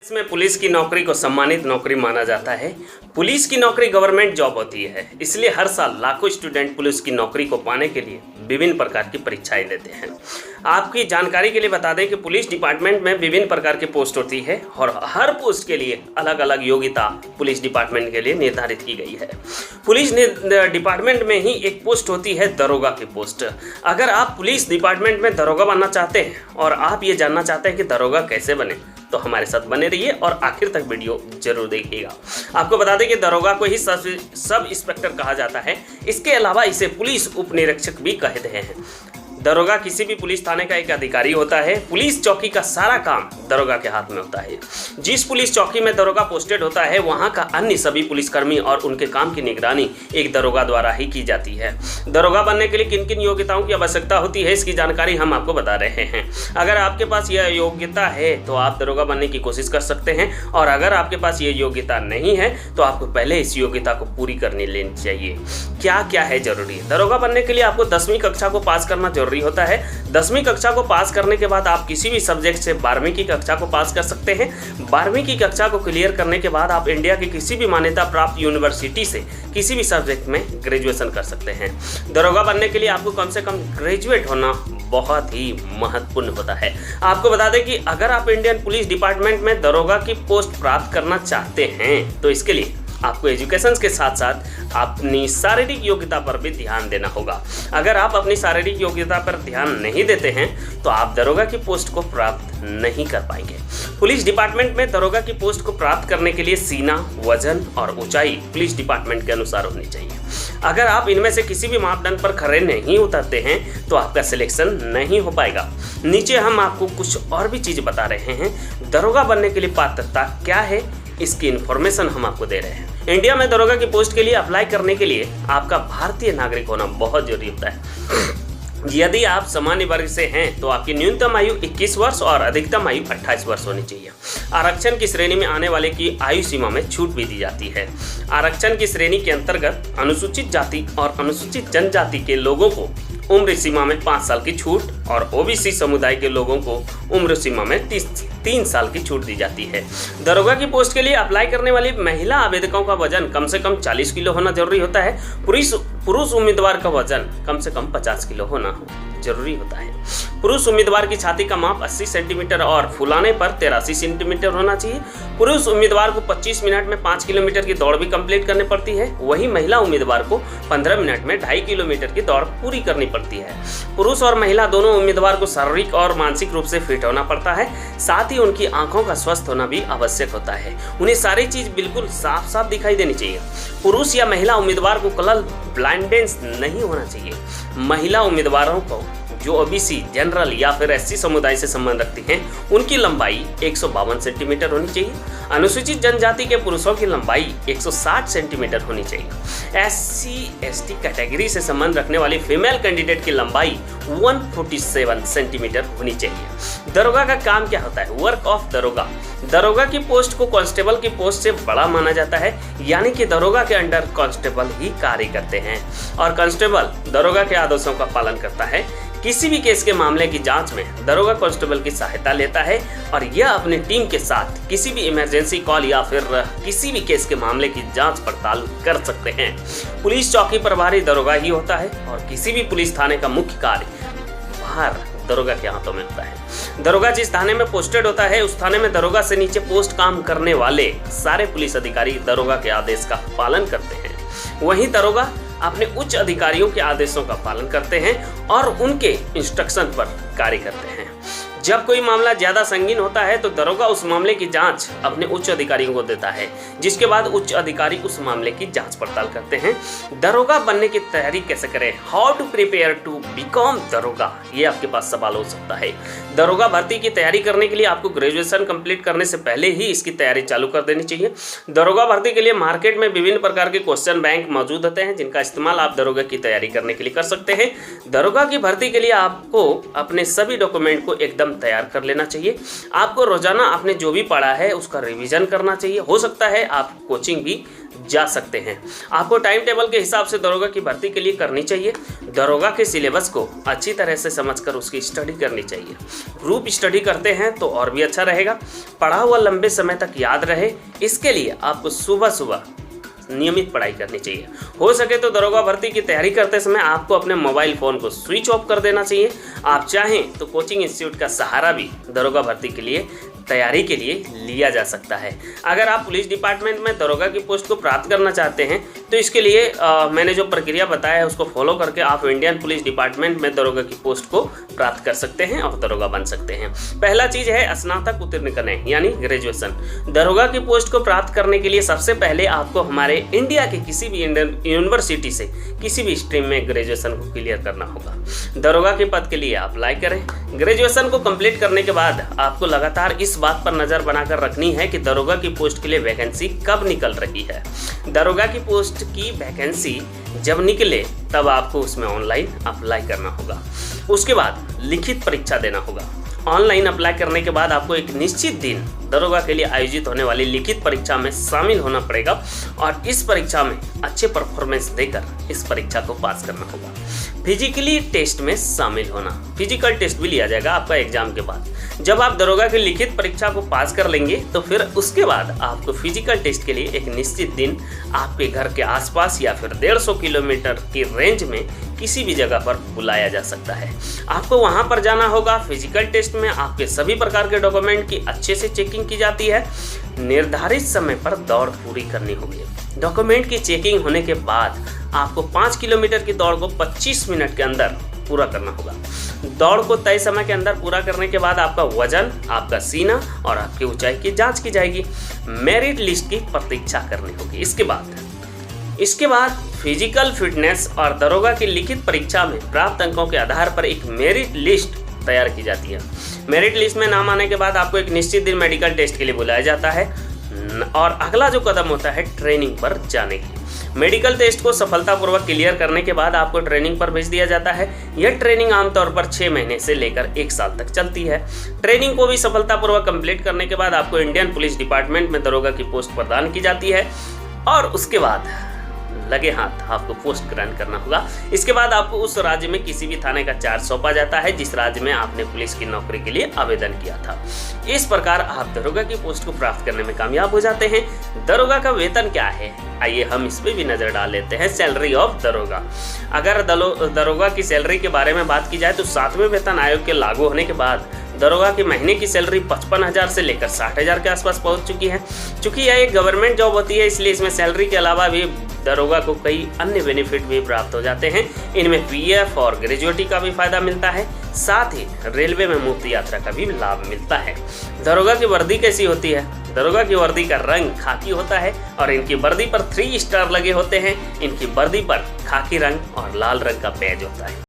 इसमें पुलिस की नौकरी को सम्मानित नौकरी माना जाता है। पुलिस की नौकरी गवर्नमेंट जॉब होती है, इसलिए हर साल लाखों स्टूडेंट पुलिस की नौकरी को पाने के लिए विभिन्न प्रकार की परीक्षाएं देते हैं। आपकी जानकारी के लिए बता दें कि पुलिस डिपार्टमेंट में विभिन्न प्रकार की पोस्ट होती है और हर पोस्ट के लिए अलग अलग योग्यता पुलिस डिपार्टमेंट के लिए निर्धारित की गई है। पुलिस डिपार्टमेंट में ही एक पोस्ट होती है दरोगा की पोस्ट। अगर आप पुलिस डिपार्टमेंट में दरोगा बनना चाहते हैं और आप ये जानना चाहते हैं कि दरोगा कैसे बने, तो हमारे साथ बने रहिए और आखिर तक वीडियो जरूर देखिएगा। आपको बता दें कि दरोगा को ही सब इंस्पेक्टर कहा जाता है। इसके अलावा इसे पुलिस उप निरीक्षक भी कहते हैं। दरोगा किसी भी पुलिस थाने का एक अधिकारी होता है। पुलिस चौकी का सारा काम दरोगा के हाथ में होता है। जिस पुलिस चौकी में दरोगा पोस्टेड होता है, वहां का अन्य सभी पुलिसकर्मी और उनके काम की निगरानी एक दरोगा द्वारा ही की जाती है। दरोगा बनने के लिए किन किन योग्यताओं की आवश्यकता होती है, इसकी जानकारी हम आपको बता रहे हैं। अगर आपके पास यह योग्यता है तो आप दरोगा बनने की कोशिश कर सकते हैं, और अगर आपके पास ये योग्यता नहीं है तो आपको पहले इस योग्यता को पूरी करनी लेनी चाहिए। क्या क्या है जरूरी? दरोगा बनने के लिए आपको 10वीं कक्षा को पास करना जरूरी होता है। 10वीं कक्षा को पास करने के बाद आप किसी भी सब्जेक्ट से 12वीं की कक्षा को पास कर सकते हैं। 12वीं की कक्षा को क्लियर करने के बाद आप इंडिया की किसी भी मान्यता प्राप्त यूनिवर्सिटी से किसी भी सब्जेक्ट में ग्रेजुएशन कर सकते हैं। दरोगा बनने के लिए आपको कम से कम ग्रेजुएट होना बहुत ही महत्वपूर्ण होता है। आपको बता दें कि अगर आप इंडियन पुलिस डिपार्टमेंट में दरोगा की पोस्ट प्राप्त करना चाहते हैं तो इसके लिए आपको एजुकेशन के साथ साथ अपनी शारीरिक योग्यता पर भी ध्यान देना होगा। अगर आप अपनी शारीरिक योग्यता पर ध्यान नहीं देते हैं तो आप दरोगा की पोस्ट को प्राप्त नहीं कर पाएंगे। पुलिस डिपार्टमेंट में दरोगा की पोस्ट को प्राप्त करने के लिए सीना, वजन और ऊंचाई पुलिस डिपार्टमेंट के अनुसार होनी चाहिए। अगर आप इनमें से किसी भी मापदंड पर खरे नहीं उतरते हैं तो आपका सिलेक्शन नहीं हो पाएगा। नीचे हम आपको कुछ और भी चीज़ बता रहे हैं। दरोगा बनने के लिए पात्रता क्या है, इसकी इन्फॉर्मेशन हम आपको दे रहे हैं। इंडिया में दरोगा की पोस्ट के लिए अप्लाई करने के लिए आपका भारतीय नागरिक होना बहुत जरूरी होता है। यदि आप सामान्य वर्ग से हैं तो आपकी न्यूनतम आयु 21 वर्ष और अधिकतम आयु 28 वर्ष होनी चाहिए। आरक्षण की श्रेणी में आने वाले की आयु सीमा में छूट भी दी जाती है। आरक्षण की श्रेणी के अंतर्गत अनुसूचित जाति और अनुसूचित जनजाति के लोगों को उम्र सीमा में 5 साल की छूट और ओबीसी समुदाय के लोगों को उम्र सीमा में 3 साल की छूट दी जाती है। दरोगा की पोस्ट के लिए अप्लाई करने वाली महिला आवेदकों का वजन कम से कम 40 किलो होना जरूरी होता है। पुरुष उम्मीदवार का वजन कम से कम 50 किलो होना जरूरी होता है। पुरुष उम्मीदवार की छाती का माप 80 सेंटीमीटर और फुलाने पर 83 सेंटीमीटर होना चाहिए। पुरुष उम्मीदवार को 25 मिनट में 5 किलोमीटर की दौड़ भी कंप्लीट करनी पड़ती है। वहीं महिला उम्मीदवार को 15 मिनट में 2.5 किलोमीटर की दौड़ पूरी करनी पड़ती है। पुरुष और महिला दोनों उम्मीदवार को शारीरिक और मानसिक रूप से फिट होना पड़ता है। साथ ही उनकी आंखों का स्वस्थ होना भी आवश्यक होता है। उन्हें सारी चीज बिल्कुल साफ साफ दिखाई देनी चाहिए। पुरुष या महिला उम्मीदवार को कलर ब्लाइंडनेस नहीं होना चाहिए। महिला उम्मीदवारों को जो ओबीसी, जनरल या फिर एससी समुदाय से संबंध रखती हैं, उनकी लंबाई 152 सेंटीमीटर होनी चाहिए। अनुसूचित जनजाति के पुरुषों की लंबाई 160 सेंटीमीटर होनी चाहिए। एससी एसटी कैटेगरी से संबंध रखने वाली फीमेल कैंडिडेट की लंबाई 147 सेंटीमीटर होनी चाहिए। दरोगा का काम क्या होता है? वर्क ऑफ दरोगा। दरोगा की पोस्ट को कांस्टेबल की पोस्ट से बड़ा माना जाता है, यानी कि दरोगा के अंडर कांस्टेबल ही कार्य करते हैं और कांस्टेबल दरोगा के आदेशों का पालन करता है। किसी भी केस के मामले की जांच में दरोगा कांस्टेबल की सहायता लेता है और यह अपनी टीम के साथ किसी भी इमरजेंसी कॉल या फिर किसी भी केस के मामले की जांच पड़ताल कर सकते हैं। पुलिस चौकी प्रभारी दरोगा ही होता है और किसी भी पुलिस थाने का मुख्य कार्य बाहर दरोगा के हाथों में होता है। दरोगा जिस थाने में पोस्टेड होता है, उस थाने में दरोगा से नीचे पोस्ट काम करने वाले सारे पुलिस अधिकारी दरोगा के आदेश का पालन करते हैं। वहीं दरोगा अपने उच्च अधिकारियों के आदेशों का पालन करते हैं और उनके इंस्ट्रक्शन पर कार्य करते हैं। जब कोई मामला ज्यादा संगीन होता है तो दरोगा उस मामले की जांच अपने उच्च अधिकारियों को देता है, जिसके बाद उच्च अधिकारी उस मामले की जांच पड़ताल करते हैं। दरोगा बनने की तैयारी कैसे करें? How to prepare to become दरोगा, ये आपके पास सवाल हो सकता है। दरोगा भर्ती की तैयारी करने के लिए आपको ग्रेजुएशन कंप्लीट करने से पहले ही इसकी तैयारी चालू कर देनी चाहिए। दरोगा भर्ती के लिए मार्केट में विभिन्न प्रकार के क्वेश्चन बैंक मौजूद होते हैं, जिनका इस्तेमाल आप दरोगा की तैयारी करने के लिए कर सकते हैं। दरोगा की भर्ती के लिए आपको अपने सभी डॉक्यूमेंट को एकदम तैयार कर लेना चाहिए। आपको रोजाना आपने जो भी पढ़ा है उसका रिवीजन करना चाहिए। हो सकता है आप कोचिंग भी जा सकते हैं। आपको टाइम टेबल के हिसाब से दरोगा की भर्ती के लिए करनी चाहिए। दरोगा के सिलेबस को अच्छी तरह से समझकर उसकी स्टडी करनी चाहिए। ग्रुप स्टडी करते हैं तो और भी अच्छा रहेगा। पढ़ा हुआ लंबे समय तक याद रहे, इसके लिए आपको सुबह सुबह नियमित पढ़ाई करनी चाहिए। हो सके तो दरोगा भर्ती की तैयारी करते समय आपको अपने मोबाइल फ़ोन को स्विच ऑफ कर देना चाहिए। आप चाहें तो कोचिंग इंस्टीट्यूट का सहारा भी दरोगा भर्ती के लिए तैयारी के लिए लिया जा सकता है। अगर आप पुलिस डिपार्टमेंट में दरोगा की पोस्ट को प्राप्त करना चाहते हैं तो इसके लिए मैंने जो प्रक्रिया बताया है उसको फॉलो करके आप इंडियन पुलिस डिपार्टमेंट में दरोगा की पोस्ट को प्राप्त कर सकते हैं और दरोगा बन सकते हैं। पहला चीज़ है स्नातक उत्तीर्ण करने यानी ग्रेजुएशन। दरोगा की पोस्ट को प्राप्त करने के लिए सबसे पहले आपको हमारे इंडिया के किसी भी इंडियन यूनिवर्सिटी से किसी भी स्ट्रीम में ग्रेजुएशन को क्लियर करना होगा। दरोगा के पद के लिए आप अप्लाई करें। ग्रेजुएशन को कंप्लीट करने के बाद आपको लगातार इस बात पर नजर बनाकर रखनी है कि दरोगा की पोस्ट के लिए वैकेंसी कब निकल रही है। दरोगा की पोस्ट की वैकेंसी जब निकले तब आपको उसमें ऑनलाइन अप्लाई करना होगा। उसके बाद लिखित परीक्षा देना होगा। ऑनलाइन अप्लाई करने के बाद आपको एक निश्चित दिन दरोगा के लिए आयोजित होने वाली लिखित परीक्षा में शामिल होना पड़ेगा और इस परीक्षा में अच्छे परफॉर्मेंस देकर इस परीक्षा को पास करना होगा। फिजिकली टेस्ट में शामिल होना, फिजिकल टेस्ट भी लिया जाएगा आपका एग्जाम के बाद। जब आप दरोगा की लिखित परीक्षा को पास कर लेंगे तो फिर उसके बाद आपको फिजिकल टेस्ट के लिए एक निश्चित दिन आपके घर के आसपास या फिर 150 किलोमीटर की रेंज में किसी भी जगह पर बुलाया जा सकता है। आपको वहां पर जाना होगा। फिजिकल टेस्ट में आपके सभी प्रकार के डॉक्यूमेंट की अच्छे से चेकिंग की जाती है। निर्धारित समय पर दौड़ पूरी करनी होगी। डॉक्यूमेंट की चेकिंग होने के बाद आपको 5 किलोमीटर की दौड़ को 25 मिनट के अंदर पूरा करना होगा। दौड़ को तय समय के अंदर पूरा करने के बाद आपका वजन, आपका सीना और आपकी ऊंचाई की जांच की जाएगी। मेरिट लिस्ट की प्रतीक्षा करनी होगी। इसके बाद फिजिकल फिटनेस और दरोगा की लिखित परीक्षा में प्राप्त अंकों के आधार पर एक मेरिट लिस्ट तैयार की जाती है। मेरिट लिस्ट में नाम आने के बाद आपको एक निश्चित दिन मेडिकल टेस्ट के लिए बुलाया जाता है और अगला जो कदम होता है ट्रेनिंग पर जाने की। मेडिकल टेस्ट को सफलतापूर्वक क्लियर करने के बाद आपको ट्रेनिंग पर भेज दिया जाता है। यह ट्रेनिंग आमतौर पर 6 महीने से लेकर 1 साल तक चलती है। ट्रेनिंग को भी सफलतापूर्वक कंप्लीट करने के बाद आपको इंडियन पुलिस डिपार्टमेंट में दरोगा की पोस्ट प्रदान की जाती है और उसके बाद लगे हाथ आपको पोस्ट ग्रहण करना होगा। इसके बाद आपको उस राज्य में किसी भी थाने का चार्ज सौंपा जाता है जिस राज्य में आपने पुलिस की नौकरी के लिए आवेदन किया था। इस प्रकार आप दरोगा की पोस्ट को प्राप्त करने में कामयाब हो जाते हैं। दरोगा का वेतन क्या है, आइए हम इस पे भी नजर डाल लेते हैं। सैलरी ऑफ दरोगा। अगर दरोगा की सैलरी के बारे में बात की जाए तो 7वें वेतन आयोग के लागू होने के बाद दरोगा की महीने की सैलरी 55,000 से लेकर 60,000 के आसपास पहुंच चुकी है। चूंकि यह एक गवर्नमेंट जॉब होती है इसलिए इसमें सैलरी के अलावा भी दरोगा को कई अन्य बेनिफिट भी प्राप्त हो जाते हैं। इनमें पीएफ और ग्रेजुएटी का भी फायदा मिलता है। साथ ही रेलवे में मुफ्त यात्रा का भी लाभ मिलता है। दरोगा की वर्दी कैसी होती है? दरोगा की वर्दी का रंग खाकी होता है और इनकी वर्दी पर 3 स्टार लगे होते हैं। इनकी वर्दी पर खाकी रंग और लाल रंग का बैज होता है।